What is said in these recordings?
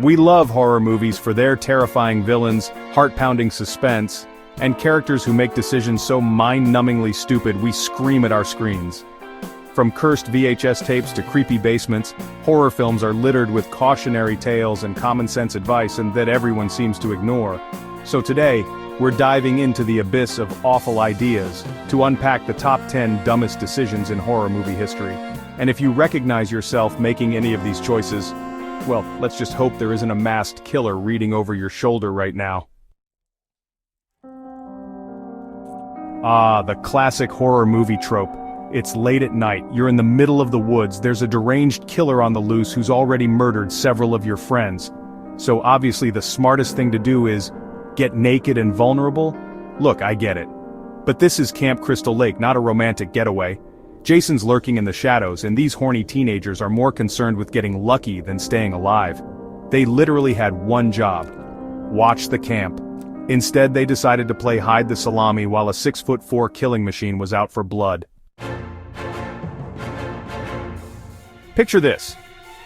We love horror movies for their terrifying villains, heart-pounding suspense, and characters who make decisions so mind-numbingly stupid we scream at our screens. From cursed VHS tapes to creepy basements, horror films are littered with cautionary tales and common-sense advice and that everyone seems to ignore. So today, we're diving into the abyss of awful ideas to unpack the top 10 dumbest decisions in horror movie history. And if you recognize yourself making any of these choices, well, let's just hope there isn't a masked killer reading over your shoulder right now. Ah, the classic horror movie trope. It's late at night, you're in the middle of the woods, there's a deranged killer on the loose who's already murdered several of your friends. So obviously the smartest thing to do is get naked and vulnerable? Look, I get it. But this is Camp Crystal Lake, not a romantic getaway. Jason's lurking in the shadows, and these horny teenagers are more concerned with getting lucky than staying alive. They literally had one job: watch the camp. Instead, they decided to play hide the salami while a 6'4" killing machine was out for blood. Picture this.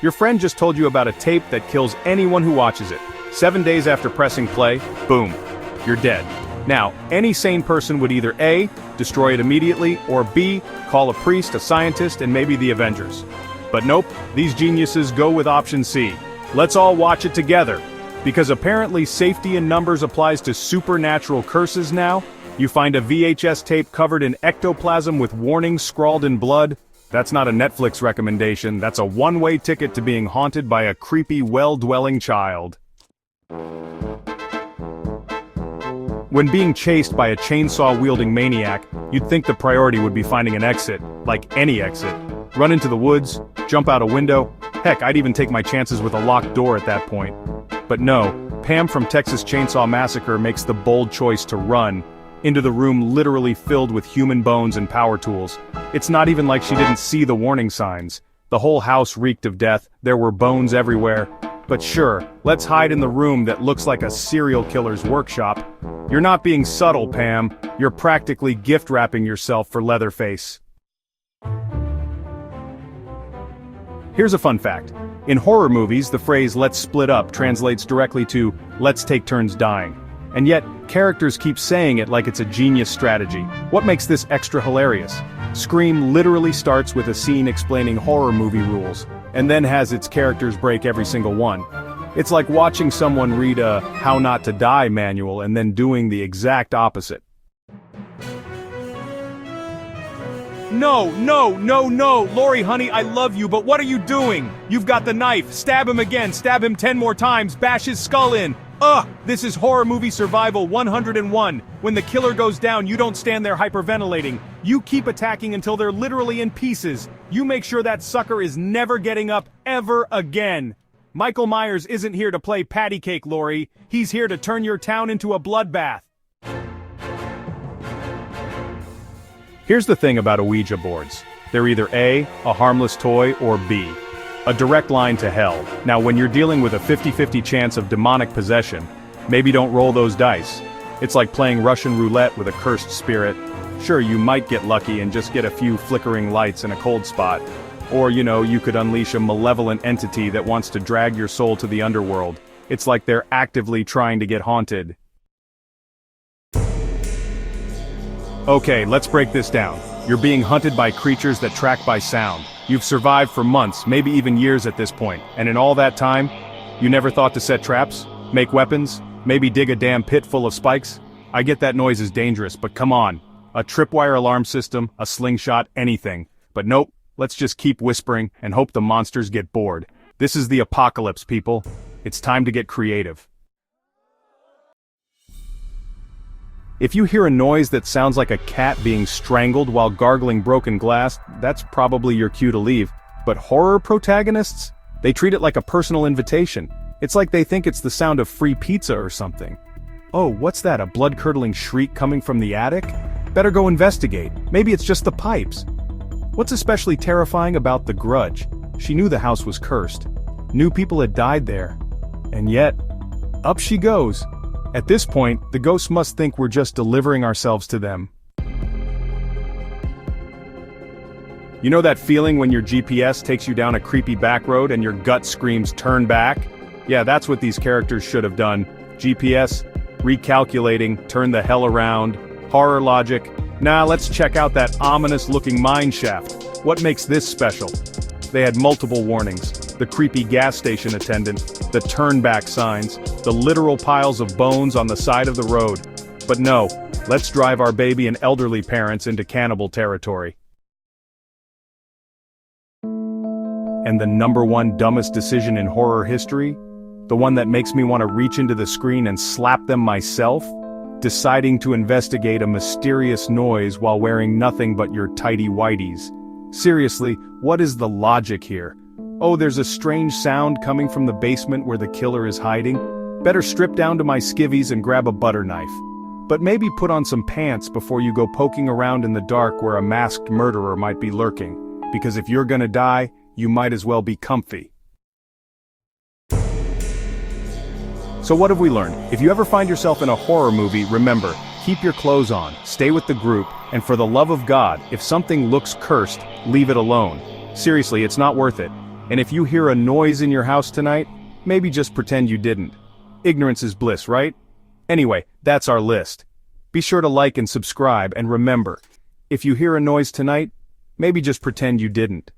Your friend just told you about a tape that kills anyone who watches it. 7 days after pressing play, boom, you're dead. Now, any sane person would either A, destroy it immediately, or B, call a priest, a scientist, and maybe the Avengers. But nope, these geniuses go with option C. Let's all watch it together. Because apparently safety in numbers applies to supernatural curses now, you find a VHS tape covered in ectoplasm with warnings scrawled in blood. That's not a Netflix recommendation, that's a one-way ticket to being haunted by a creepy, well-dwelling child. When being chased by a chainsaw-wielding maniac, you'd think the priority would be finding an exit, like any exit. Run into the woods, jump out a window, heck, I'd even take my chances with a locked door at that point. But no, Pam from Texas Chainsaw Massacre makes the bold choice to run, into the room literally filled with human bones and power tools. It's not even like she didn't see the warning signs. The whole house reeked of death, there were bones everywhere. But sure, let's hide in the room that looks like a serial killer's workshop. You're not being subtle, Pam. You're practically gift-wrapping yourself for Leatherface. Here's a fun fact. In horror movies, the phrase "let's split up" translates directly to "let's take turns dying." And yet, characters keep saying it like it's a genius strategy. What makes this extra hilarious? Scream literally starts with a scene explaining horror movie rules, and then has its characters break every single one. It's like watching someone read a "How Not to Die" manual and then doing the exact opposite. No, no, no, no, Lori honey, I love you, but what are you doing? You've got the knife, stab him again, stab him 10 more times, bash his skull in. Ugh, this is horror movie survival 101. When the killer goes down, you don't stand there hyperventilating. You keep attacking until they're literally in pieces. You make sure that sucker is never getting up ever again. Michael Myers isn't here to play patty cake, Lori. He's here to turn your town into a bloodbath. Here's the thing about Ouija boards. They're either A, a harmless toy, or B, a direct line to hell. Now when you're dealing with a 50-50 chance of demonic possession, maybe don't roll those dice. It's like playing Russian roulette with a cursed spirit. Sure, you might get lucky and just get a few flickering lights in a cold spot. Or, you could unleash a malevolent entity that wants to drag your soul to the underworld. It's like they're actively trying to get haunted. Okay, let's break this down. You're being hunted by creatures that track by sound. You've survived for months, maybe even years at this point, and in all that time, you never thought to set traps, make weapons, maybe dig a damn pit full of spikes? I get that noise is dangerous, but come on. A tripwire alarm system, a slingshot, anything. But nope, let's just keep whispering and hope the monsters get bored. This is the apocalypse, people. It's time to get creative. If you hear a noise that sounds like a cat being strangled while gargling broken glass, that's probably your cue to leave. But horror protagonists? They treat it like a personal invitation. It's like they think it's the sound of free pizza or something. Oh, what's that, a blood-curdling shriek coming from the attic? Better go investigate. Maybe it's just the pipes. What's especially terrifying about The Grudge? She knew the house was cursed. Knew people had died there. And yet, up she goes. At this point, the ghosts must think we're just delivering ourselves to them. You know that feeling when your GPS takes you down a creepy back road and your gut screams, "turn back"? Yeah, that's what these characters should have done. GPS, recalculating, turn the hell around, horror logic. Now let's check out that ominous-looking mine shaft. What makes this special? They had multiple warnings. The creepy gas station attendant, the turn-back signs, the literal piles of bones on the side of the road. But no, let's drive our baby and elderly parents into cannibal territory. And the #1 dumbest decision in horror history? The one that makes me want to reach into the screen and slap them myself? Deciding to investigate a mysterious noise while wearing nothing but your tighty whities. Seriously, what is the logic here? Oh, there's a strange sound coming from the basement where the killer is hiding? Better strip down to my skivvies and grab a butter knife. But maybe put on some pants before you go poking around in the dark where a masked murderer might be lurking. Because if you're gonna die, you might as well be comfy. So what have we learned? If you ever find yourself in a horror movie, remember, keep your clothes on, stay with the group, and for the love of God, if something looks cursed, leave it alone. Seriously, it's not worth it. And if you hear a noise in your house tonight, maybe just pretend you didn't. Ignorance is bliss, right? Anyway, that's our list. Be sure to like and subscribe, and remember, if you hear a noise tonight, maybe just pretend you didn't.